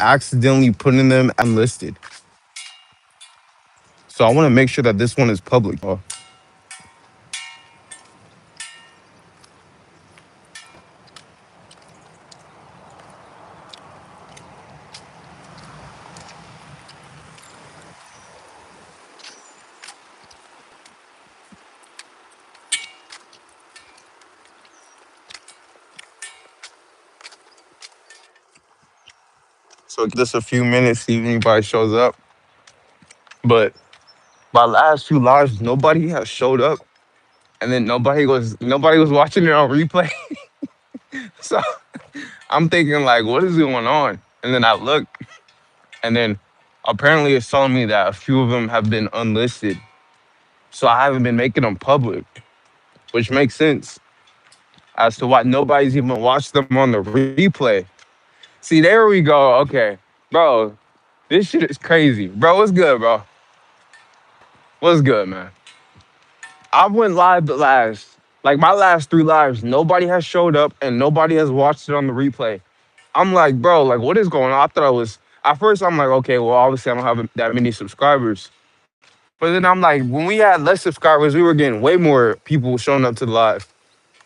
accidentally putting them unlisted. So I want to make sure that this one is public. Oh. So just a few minutes, see if anybody shows up. But my last few lives, nobody has showed up, and then nobody was watching it on replay. So I'm thinking like, what is going on? And then I look, and then apparently it's telling me that a few of them have been unlisted. So I haven't been making them public, which makes sense as to why nobody's even watched them on the replay. See, there we go. Okay, bro, this shit is crazy, bro. What's good, bro? What's good, man? I went live the last, like my last three lives. Nobody has showed up and nobody has watched it on the replay. I'm like, bro, like what is going on? I thought I was at first. I'm like, okay, well, obviously I don't have that many subscribers. But then I'm like, when we had less subscribers, we were getting way more people showing up to the live.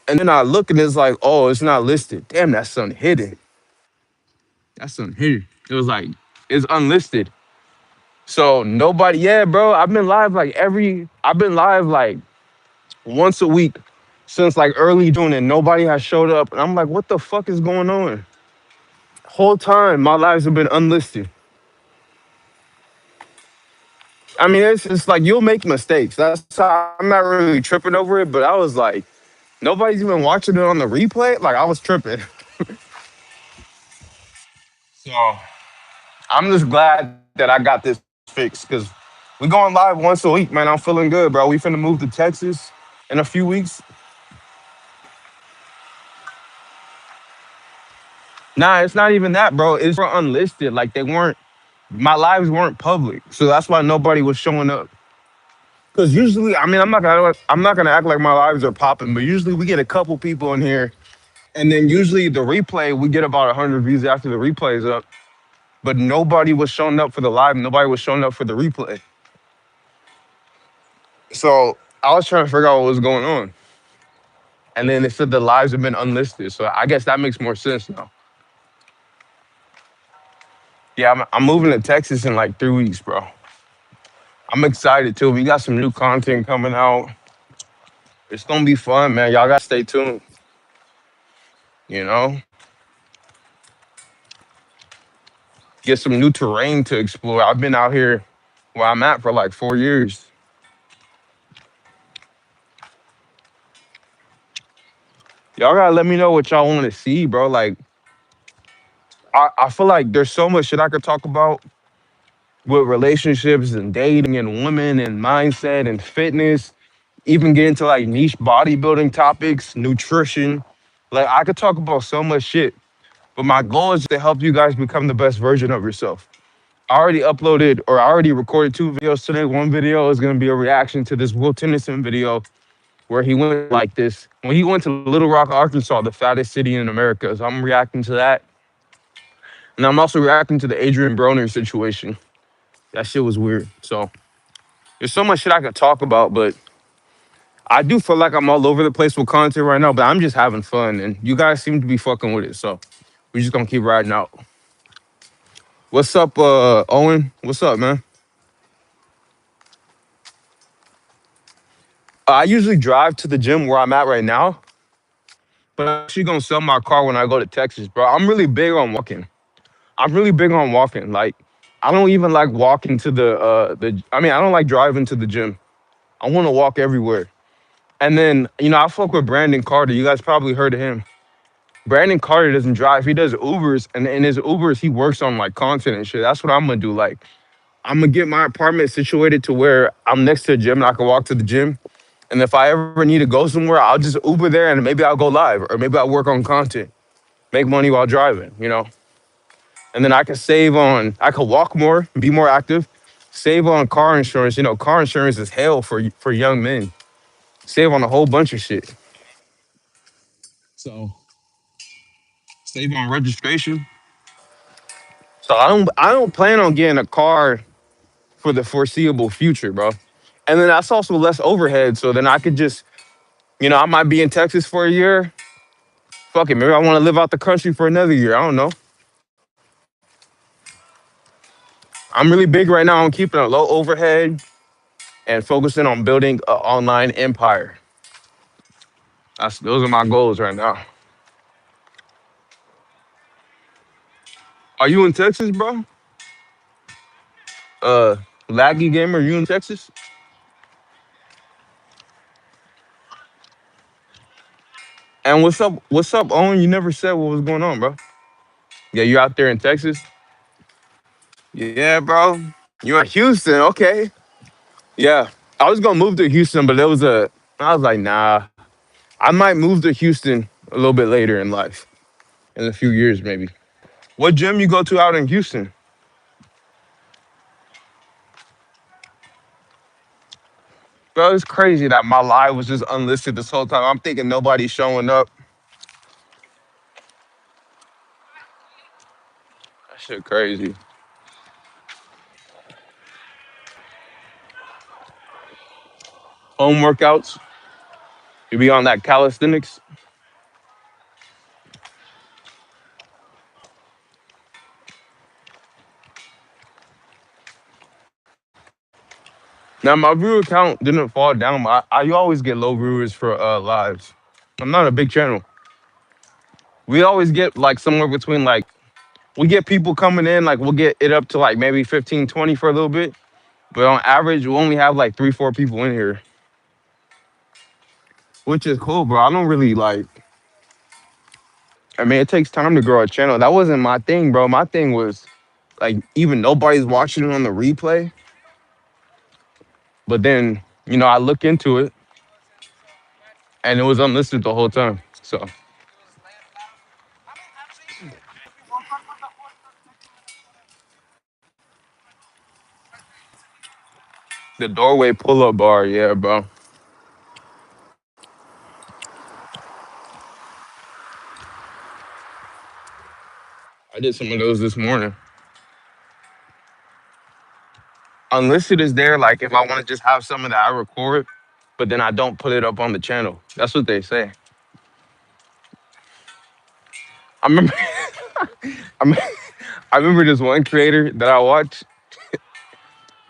And then I look and it's like, oh, it's not listed. Damn, that's something hidden. That's something hidden. It was like, it's unlisted. So nobody, yeah, bro. I've been live like once a week since like early June and nobody has showed up. And I'm like, what the fuck is going on? Whole time my lives have been unlisted. I mean, it's like you'll make mistakes. That's how I'm not really tripping over it, but I was like, nobody's even watching it on the replay. Like I was tripping. So I'm just glad that I got this fixed because we going live once a week, man. I'm feeling good, bro. We finna move to Texas in a few weeks. Nah, it's not even that, bro. It's for unlisted. Like they weren't, my lives weren't public, so that's why nobody was showing up. Because usually, I mean, I'm not gonna act like my lives are popping, but usually we get a couple people in here, and then usually the replay we get about 100 views after the replay is up. But nobody was showing up for the live. Nobody was showing up for the replay. So I was trying to figure out what was going on, and then it said the lives have been unlisted. So I guess that makes more sense now. Yeah, I'm moving to Texas in like 3 weeks, bro. I'm excited too. We got some new content coming out. It's gonna be fun, man. Y'all gotta stay tuned. You know, get some new terrain to explore. I've been out here where I'm at for like 4 years. Y'all gotta let me know what y'all want to see, bro. Like, I feel like there's so much shit I could talk about with relationships and dating and women and mindset and fitness. Even get into like niche bodybuilding topics, nutrition. Like, I could talk about so much shit. But my goal is to help you guys become the best version of yourself. I already recorded 2 videos today. One video is gonna be a reaction to this Will Tennyson video where he went like this. When he went to Little Rock, Arkansas, the fattest city in America. So I'm reacting to that. And I'm also reacting to the Adrian Broner situation. That shit was weird. So there's so much shit I could talk about, but I do feel like I'm all over the place with content right now, but I'm just having fun and you guys seem to be fucking with it. So we're just gonna keep riding out. What's up, Owen? What's up, man? I usually drive to the gym where I'm at right now, but I'm actually gonna sell my car when I go to Texas, bro. I'm really big on walking. I'm really big on walking. Like, I don't even like walking to the. I mean, I don't like driving to the gym. I want to walk everywhere. And then, I fuck with Brandon Carter. You guys probably heard of him. Brandon Carter doesn't drive. He does Ubers, and in his Ubers, he works on like content and shit. That's what I'm gonna do. Like, I'm gonna get my apartment situated to where I'm next to a gym and I can walk to the gym. And if I ever need to go somewhere, I'll just Uber there and maybe I'll go live or maybe I'll work on content, make money while driving. And then I can walk more, be more active, save on car insurance. Car insurance is hell for young men. Save on a whole bunch of shit. So save on registration. So I don't plan on getting a car for the foreseeable future, bro. And then that's also less overhead. So then I could just, I might be in Texas for a year. Fuck it, maybe I want to live out the country for another year. I don't know. I'm really big right now on keeping a low overhead and focusing on building an online empire. Those are my goals right now. Are you in Texas, bro? Uh, Laggy gamer, you in Texas? And what's up? What's up, Owen? You never said what was going on, bro. Yeah, you out there in Texas? Yeah, bro. You in Houston? Okay. Yeah, I was gonna move to Houston, but there was a. I was like, nah. I might move to Houston a little bit later in life, in a few years maybe. What gym you go to out in Houston? Bro, it's crazy that my live was just unlisted this whole time. I'm thinking nobody's showing up. That shit crazy. Home workouts. You be on that calisthenics. Now my viewer count didn't fall down, but I always get low viewers for lives. I'm not a big channel. We always get like somewhere between like we get people coming in, like we'll get it up to like maybe 15, 20 for a little bit. But on average, we only have like 3, 4 people in here, which is cool, bro. I don't really like. I mean, it takes time to grow a channel. That wasn't my thing, bro. My thing was like even nobody's watching it on the replay. But then I look into it and it was unlisted the whole time. So the doorway pull up bar, yeah, bro. I did some of those this morning. Unlisted is there, like if I want to just have some of that, I record, but then I don't put it up on the channel. That's what they say. I remember, I remember, I remember this one creator that I watched.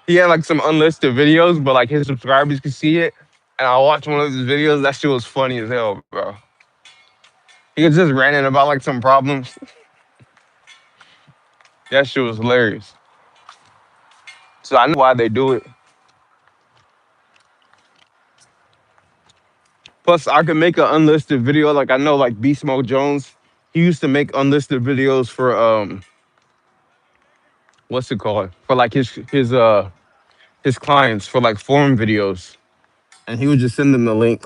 He had like some unlisted videos, but like his subscribers could see it. And I watched one of his videos. That shit was funny as hell, bro. He was just ranting about like some problems. That shit was hilarious. So I know why they do it. Plus, I could make an unlisted video. Like I know, like Beast Mode Jones, he used to make unlisted videos for what's it called? For like his clients for like forum videos, and he would just send them the link.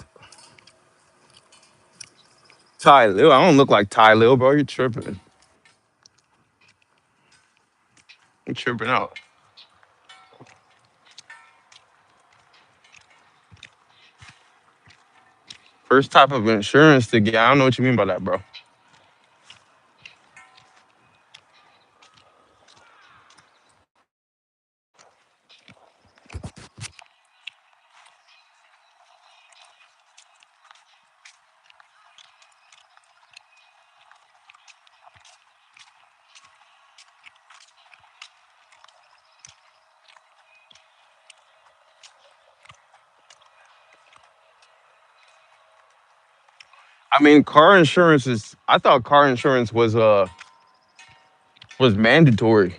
Ty Lil, I don't look like Ty Lil, bro. You're tripping. You're tripping out. First type of insurance to get. I don't know what you mean by that, bro. I mean, car insurance is. I thought car insurance was mandatory.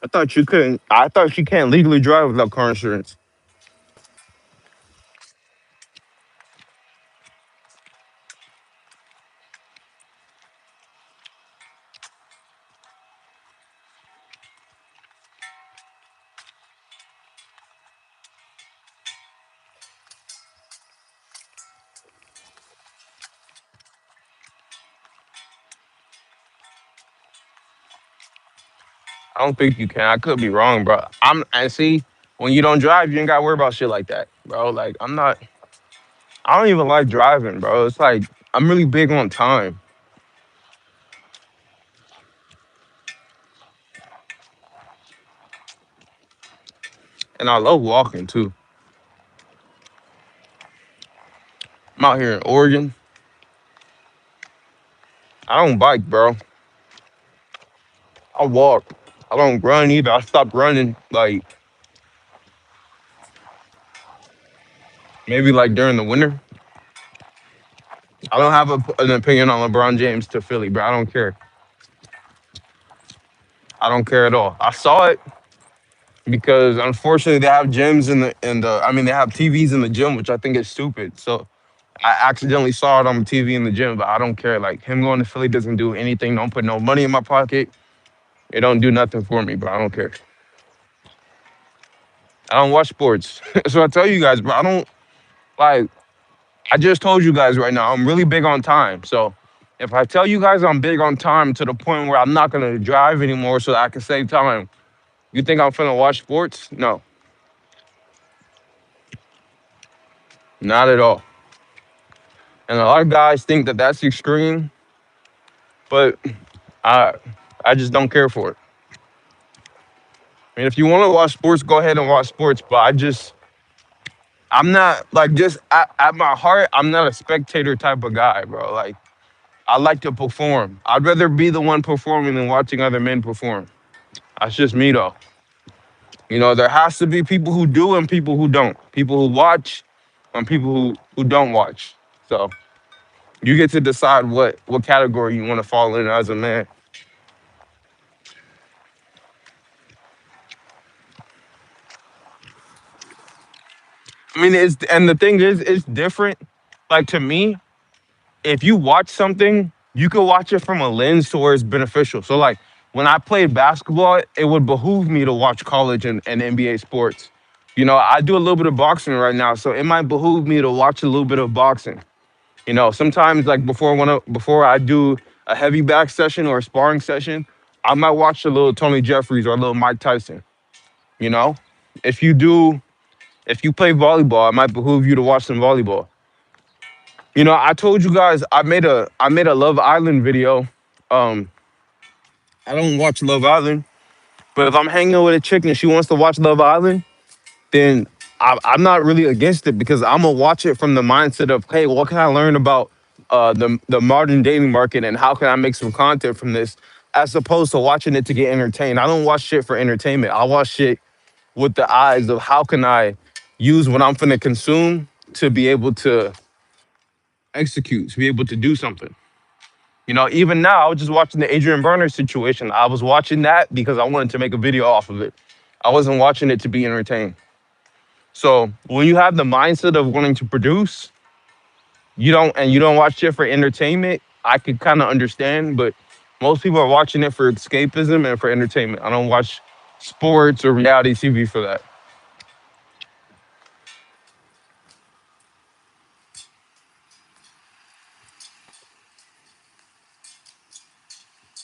I thought you couldn't. I thought you can't legally drive without car insurance. I don't think you can. I could be wrong, bro. And see, when you don't drive, you ain't gotta worry about shit like that, bro. Like I'm not. I don't even like driving, bro. It's like I'm really big on time. And I love walking too. I'm out here in Oregon. I don't bike, bro. I walk. I don't run either. I stopped running like maybe like during the winter. I don't have an opinion on LeBron James to Philly, bro. I don't care. I don't care at all. I saw it because unfortunately they have gyms in the I mean they have TVs in the gym, which I think is stupid. So I accidentally saw it on the TV in the gym, but I don't care. Like him going to Philly doesn't do anything. Don't put no money in my pocket. It don't do nothing for me, bro. I don't care. I don't watch sports. So I tell you guys, bro, I don't like I just told you guys right now, I'm really big on time. So if I tell you guys I'm big on time to the point where I'm not gonna drive anymore so that I can save time, you think I'm finna watch sports? No, not at all. And a lot of guys think that that's extreme, but I I just don't care for it. I mean, if you want to watch sports, go ahead and watch sports. But I'm not like just at my heart, I'm not a spectator type of guy, bro. Like I like to perform. I'd rather be the one performing than watching other men perform. That's just me, though. You know, there has to be people who do and people who don't. People who watch and people who don't watch. So you get to decide what category you want to fall in as a man. I mean, it's and the thing is, it's different. Like to me, if you watch something, you could watch it from a lens to where it's beneficial. So like when I played basketball, it would behoove me to watch college and NBA sports. You know, I do a little bit of boxing right now, so it might behoove me to watch a little bit of boxing. You know, sometimes like before I do a heavy back session or a sparring session, I might watch a little Tony Jeffries or a little Mike Tyson. You know, if you do, if you play volleyball, it might behoove you to watch some volleyball. You know, I told you guys I made a Love Island video. Um, I don't watch Love Island, but if I'm hanging with a chick and she wants to watch Love Island, then I'm not really against it because I'm gonna watch it from the mindset of, hey, what can I learn about the modern dating market and how can I make some content from this, as opposed to watching it to get entertained. I don't watch shit for entertainment. I watch shit with the eyes of how can I use what I'm finna consume to be able to execute, to be able to do something. You know, even now, I was just watching the Adrian Burner situation. I was watching that because I wanted to make a video off of it. I wasn't watching it to be entertained. So when you have the mindset of wanting to produce, you don't watch it for entertainment, I could kind of understand, but most people are watching it for escapism and for entertainment. I don't watch sports or reality TV for that.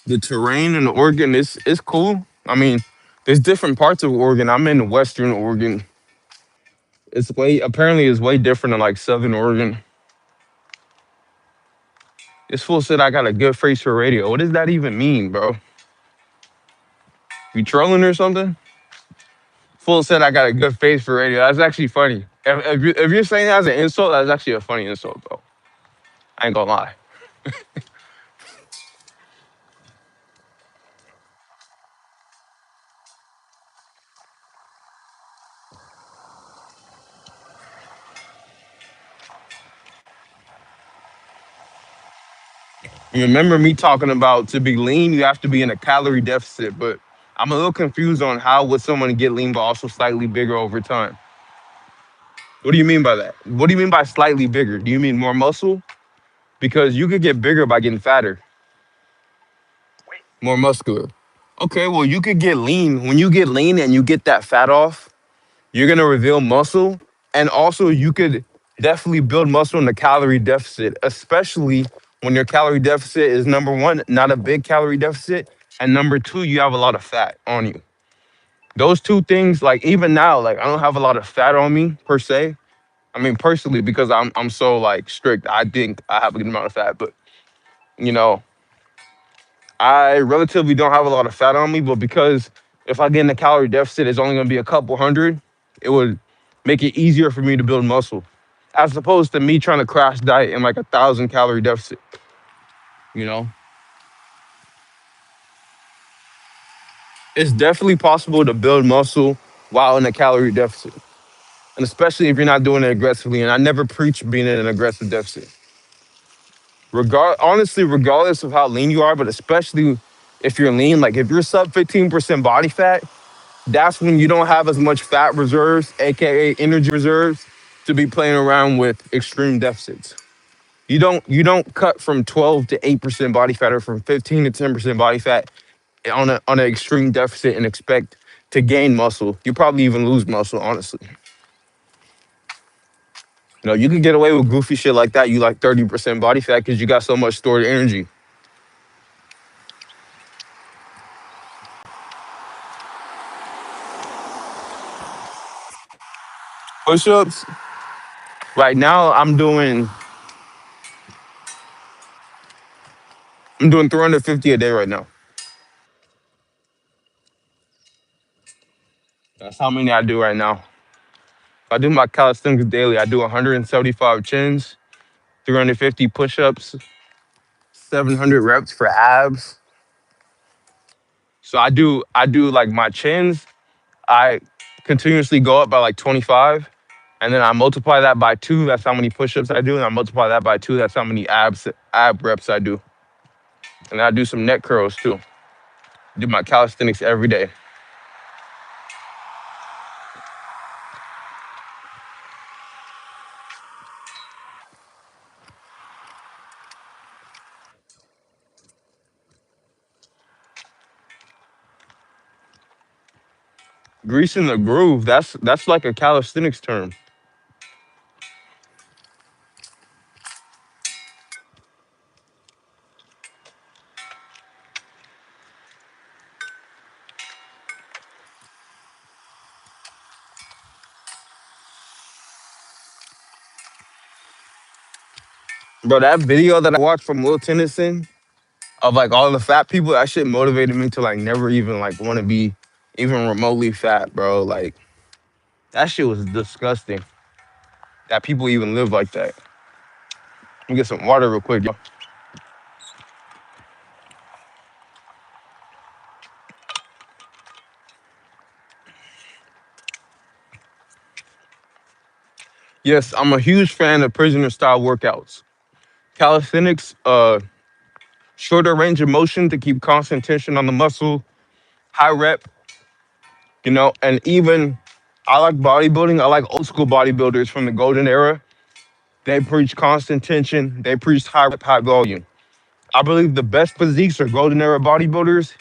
The terrain in Oregon is cool. I mean, there's different parts of Oregon. I'm in Western Oregon. It's way apparently it's way different than like Southern Oregon. This fool said I got a good face for radio. What does that even mean, bro? You trolling or something? Fool said I got a good face for radio. That's actually funny. If you're saying that as an insult, that's actually a funny insult, though. I ain't gonna lie. You remember me talking about to be lean, you have to be in a calorie deficit, but I'm a little confused on how would someone get lean but also slightly bigger over time. What do you mean by that? What do you mean by slightly bigger? Do you mean more muscle? Because you could get bigger by getting fatter, more muscular. Okay, well, you could get lean. When you get lean and you get that fat off, you're gonna reveal muscle. And also, you could definitely build muscle in the calorie deficit, especially when your calorie deficit is number one, not a big calorie deficit. And number two, you have a lot of fat on you. Those two things, like even now, like I don't have a lot of fat on me per se. I mean, personally, because I'm so like strict, I think I have a good amount of fat, but you know, I relatively don't have a lot of fat on me, but because if I get in a calorie deficit, it's only gonna be a couple hundred. It would make it easier for me to build muscle, as opposed to me trying to crash diet in like 1,000 calorie deficit. You know, it's definitely possible to build muscle while in a calorie deficit, and especially if you're not doing it aggressively. And I never preach being in an aggressive deficit. Honestly, regardless of how lean you are, but especially if you're lean, like if you're sub 15% body fat, that's when you don't have as much fat reserves, aka energy reserves, to be playing around with extreme deficits. You don't cut from 12 to 8% body fat or from 15 to 10% body fat on an extreme deficit and expect to gain muscle. You probably even lose muscle, honestly. You know, you can get away with goofy shit like that. You like 30% body fat because you got so much stored energy. Push-ups. Right now, I'm doing 350 a day right now. That's how many I do right now. I do my calisthenics daily. I do 175 chins, 350 push-ups, 700 reps for abs. So I do like my chins. I continuously go up by like 25, and then I multiply that by two. That's how many push-ups I do, and I multiply that by two. That's how many ab reps I do. And I do some neck curls too. Do my calisthenics every day. Greasing the groove. That's like a calisthenics term. Bro, that video that I watched from Will Tennyson of like all the fat people, that shit motivated me to like never even like want to be even remotely fat, bro. Like that shit was disgusting. That people even live like that. Let me get some water real quick, yo. Yes, I'm a huge fan of prisoner style workouts. Calisthenics, shorter range of motion to keep constant tension on the muscle, high rep, and even I like bodybuilding. I like old school bodybuilders from the golden era. They preach constant tension, they preach high rep, high volume. I believe the best physiques are golden era bodybuilders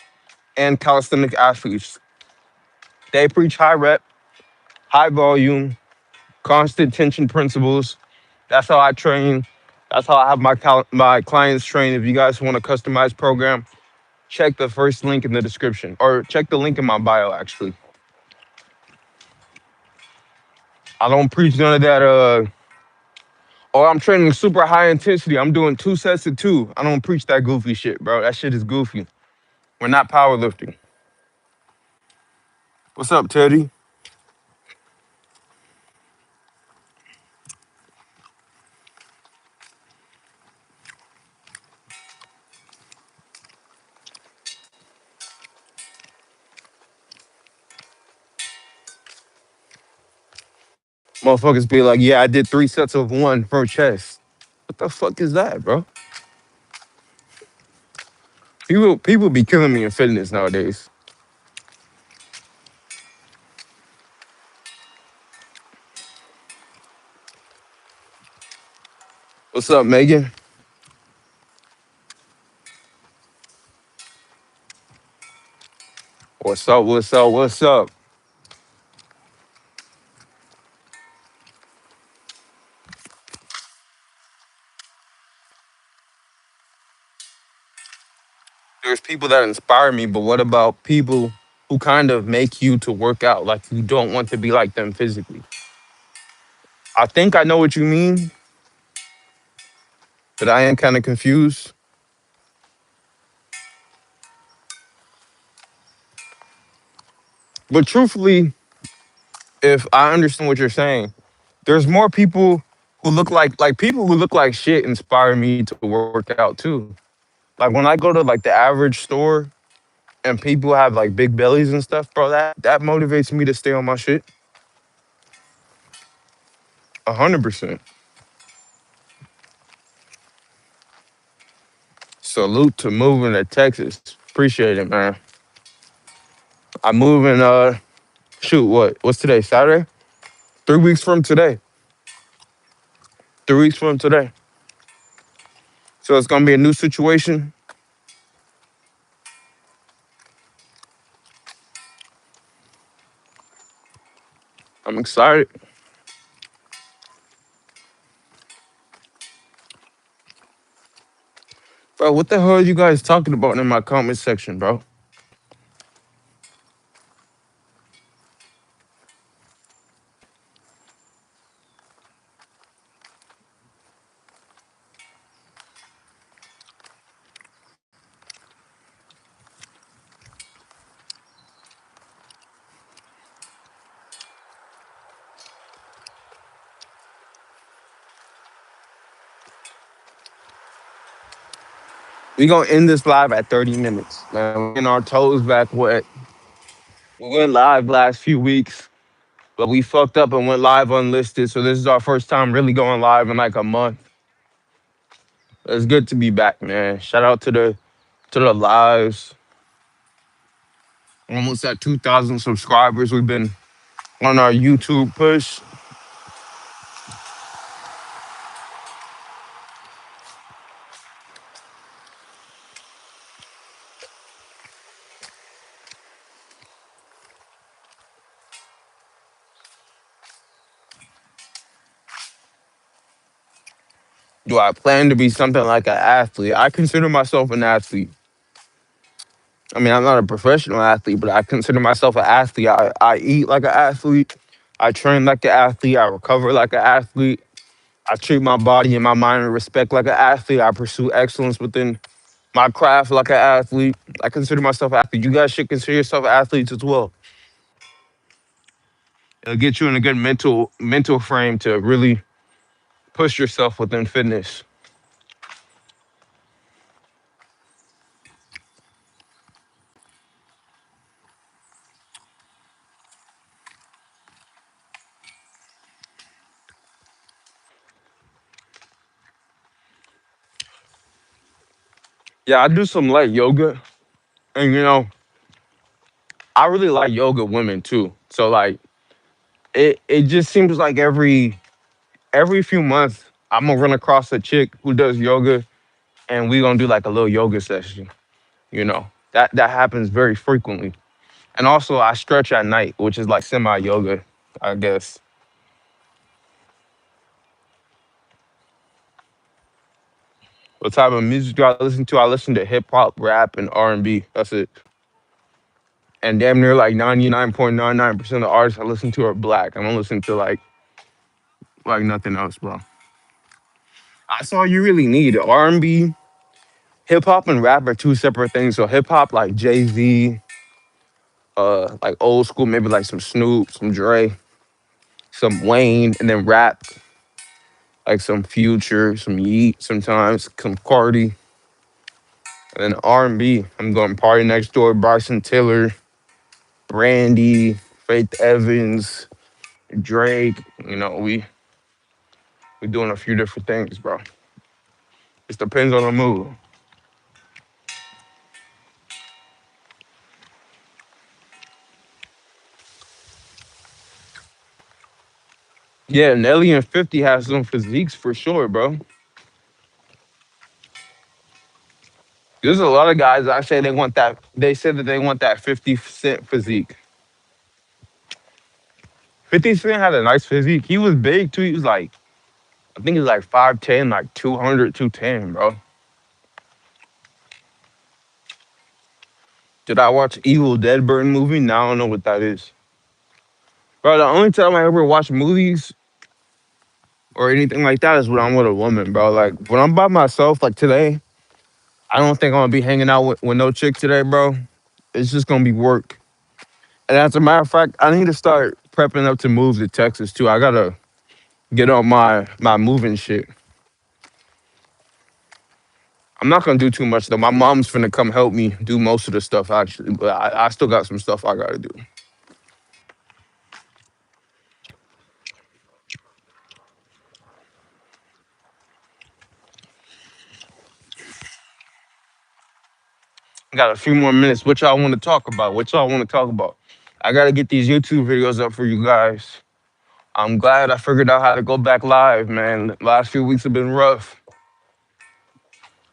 and calisthenic athletes. They preach high rep, high volume, constant tension principles. That's how I train. That's how I have my clients train. If you guys want a customized program, check the first link in the description or check the link in my bio, actually. I don't preach none of that. Or I'm training super high intensity. I'm doing 2 sets of two. I don't preach that goofy shit, bro. That shit is goofy. We're not powerlifting. What's up, Teddy? Motherfuckers be like, yeah, I did 3 sets of one for chest. What the fuck is that, bro? People be killing me in fitness nowadays. What's up, Megan? What's up? What's up? What's up? There's people that inspire me, but what about people who kind of make you to work out like you don't want to be like them physically? I think I know what you mean, but I am kind of confused. But truthfully, if I understand what you're saying, there's more people who look like people who look like shit inspire me to work out too. Like when I go to like the average store and people have like big bellies and stuff, bro, that motivates me to stay on my shit. 100%. Salute to moving to Texas. Appreciate it, man. I move in shoot, what's today? Saturday? 3 weeks from today. 3 weeks from today. So it's gonna be a new situation. I'm excited. Bro, what the hell are you guys talking about in my comment section, bro? We gonna end this live at 30 minutes. Man, we're getting our toes back wet. We went live last few weeks, but we fucked up and went live unlisted. So this is our first time really going live in like a month. It's good to be back, man. Shout out to the lives. Almost at 2,000 subscribers. We've been on our YouTube push. Do I plan to be something like an athlete? I consider myself an athlete. I mean, I'm not a professional athlete, but I consider myself an athlete. I eat like an athlete. I train like an athlete. I recover like an athlete. I treat my body and my mind with respect like an athlete. I pursue excellence within my craft like an athlete. I consider myself an athlete. You guys should consider yourself athletes as well. It'll get you in a good mental frame to really push yourself within fitness. Yeah, I do some light yoga, and I really like yoga women too. So like, it just seems like every few months I'm gonna run across a chick who does yoga, and we gonna do like a little yoga session. That happens very frequently. And also, I stretch at night, which is like semi yoga, I guess. What type of music do I listen to? I listen to hip hop, rap, and R&B. That's it. And damn near like 99.99% of the artists I listen to are black. I don't listen to like nothing else, bro. That's all you really need. R&B, hip hop, and rap are two separate things. So hip hop, like Jay Z, like old school, maybe like some Snoop, some Dre, some Wayne, and then rap, like some Future, some Yeet, sometimes some Cardi, and then R&B. I'm going Party Next Door, Bryson Tiller, Brandy, Faith Evans, Drake. We doing a few different things, bro. It depends on the mood. Yeah, Nelly and 50 has some physiques for sure, bro. There's a lot of guys I say they want that. They said that they want that 50 Cent physique. 50 Cent had a nice physique. He was big too. He was like, I think he was like 5'10", like 200, 210, bro. Did I watch Evil Dead Burn movie? Now I don't know what that is. Bro, the only time I ever watch movies or anything like that is when I'm with a woman, bro. Like when I'm by myself, like today, I don't think I'm gonna be hanging out with no chick today, bro. It's just gonna be work. And as a matter of fact, I need to start. prepping up to move to Texas too. I gotta get on my moving shit. I'm not gonna do too much though. My mom's finna come help me do most of the stuff actually, but I still got some stuff I gotta do. Got a few more minutes. What y'all want to talk about? What y'all want to talk about? I gotta get these YouTube videos up for you guys. I'm glad I figured out how to go back live, man. The last few weeks have been rough.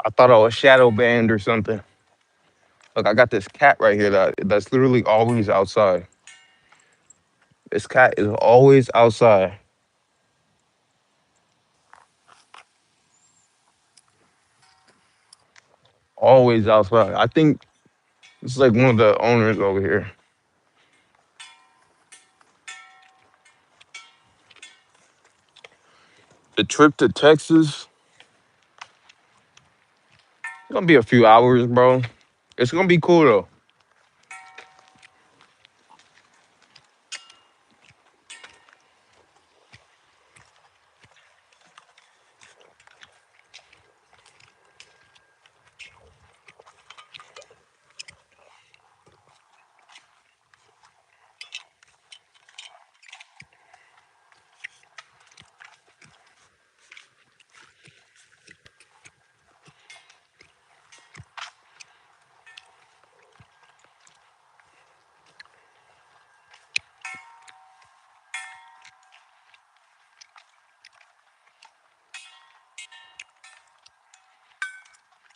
I thought I was shadow banned or something. Look, I got this cat right here that's literally always outside. This cat is always outside. Always outside. I think it's like one of the owners over here. The trip to Texas, it's gonna be a few hours, bro. It's gonna be cool though.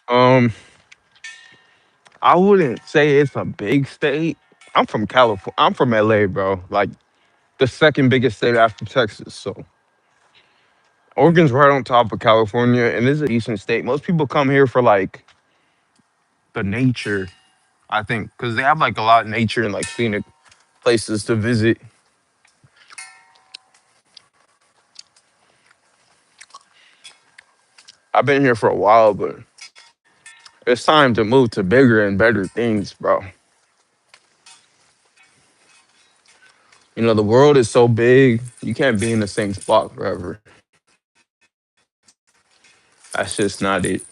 Um, I wouldn't say it's a big state. I'm from California. I'm from LA, bro. Like the second biggest state after Texas. So Oregon's right on top of California, and it's a decent state. Most people come here for like the nature, I think, because they have like a lot of nature and like scenic places to visit. I've been here for a while, but it's time to move to bigger and better things, bro. You know, the world is so big, you can't be in the same spot forever. That's just not it.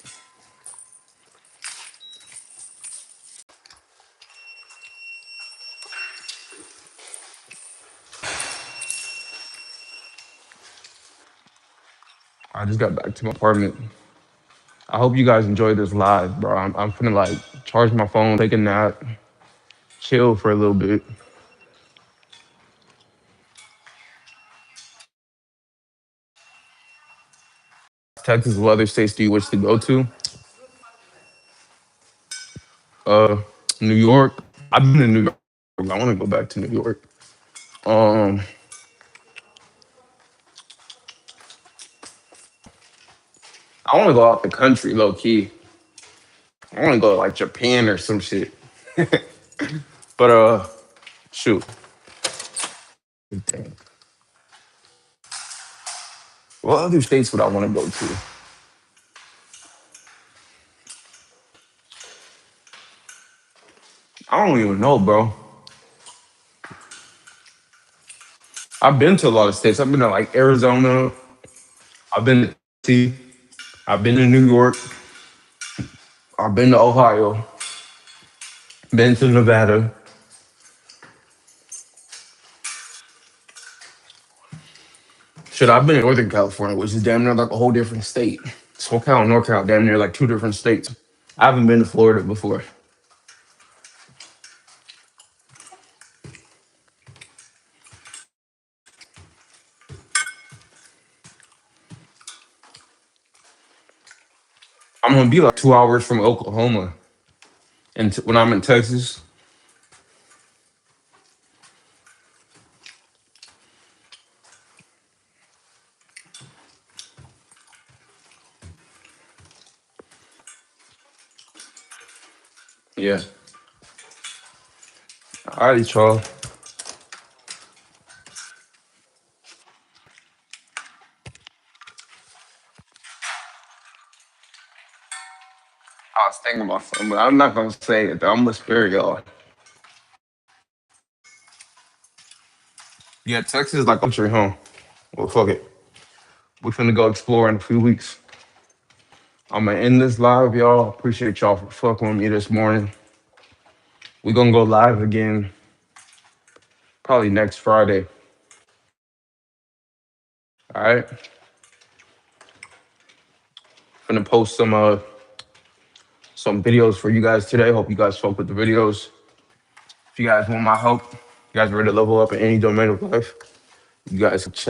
I just got back to my apartment. I hope you guys enjoyed this live, bro. I'm finna like charge my phone, take a nap, chill for a little bit. Texas, what other states do you wish to go to? Uh, New York. I've been to New York. I want to go back to New York. Um, I want to go out the country, low key. I want to go to like Japan or some shit. But shoot, what other states would I want to go to? I don't even know, bro. I've been to a lot of states. I've been to like Arizona. I've been to Tennessee. I've been to New York. I've been to Ohio. Been to Nevada. Shit, I've been in Northern California, which is damn near like a whole different state. SoCal and NorCal, damn near like two different states. I haven't been to Florida before. I'm gonna be like 2 hours from Oklahoma, and when I'm in Texas, yeah. Alrighty, Charles. I was thinking about something, but I'm not gonna say it. Though. I'm gonna spare y'all. Yeah, Texas is like a country, huh? Well, fuck it. We finna go explore in a few weeks. I'm gonna end this live, y'all. Appreciate y'all for fucking with me this morning. We gonna go live again probably next Friday. All right. Finna post some videos for you guys today. Hope you guys fuck with the videos. If you guys want my help, you guys ready to level up in any domain of life, you guys can check